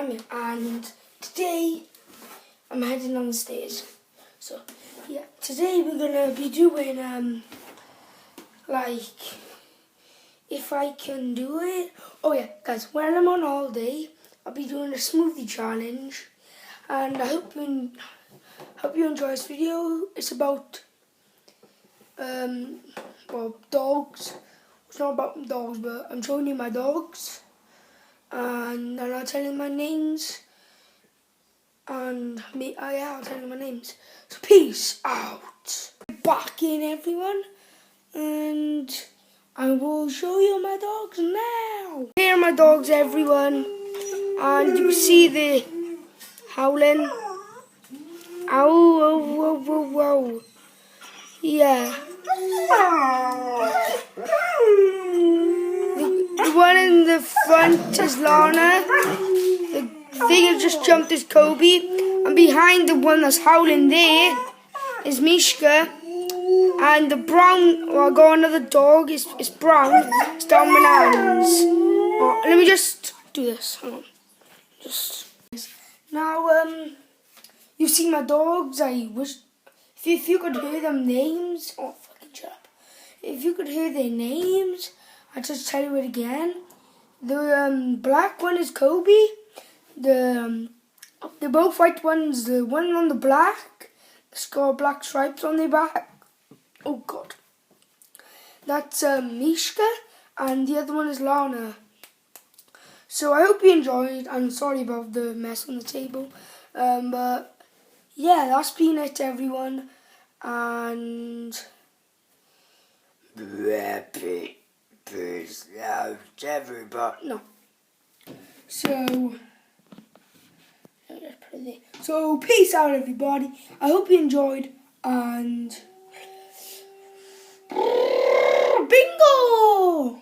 Damian, and today I'm heading on the stairs. So yeah, today we're gonna be doing like if I can do it. Oh yeah, guys, when I'm on holiday, I'll be doing a smoothie challenge, and I hope you enjoy this video. It's about well, dogs. It's not about dogs, but I'm showing you my dogs, and I'm not telling my names. And I'll tell you my names. So peace out. Back in, everyone, and I will show you my dogs now. Here are my dogs, everyone, and you can see the howling. Ow, ow, ow, ow, ow. Yeah. The one in the front is Lana. The thing that just jumped is Kobe. And behind the one that's howling there is Mishka. And the brown, I got another dog, it's brown. It's down my hands. Oh, let me just do this. Hang on. Now, you see my dogs. I wish if you could hear them names. Oh, fucking shut up. If you could hear their names, I'd just tell you it again. The black one is Kobe. The both white ones. The one on the black, it's got black stripes on their back. Oh God. That's Mishka, and the other one is Lana. So I hope you enjoyed. I'm sorry about the mess on the table, but yeah, that's been it, everyone, and peace out, everybody. No. So peace out, everybody. I hope you enjoyed, and bingo!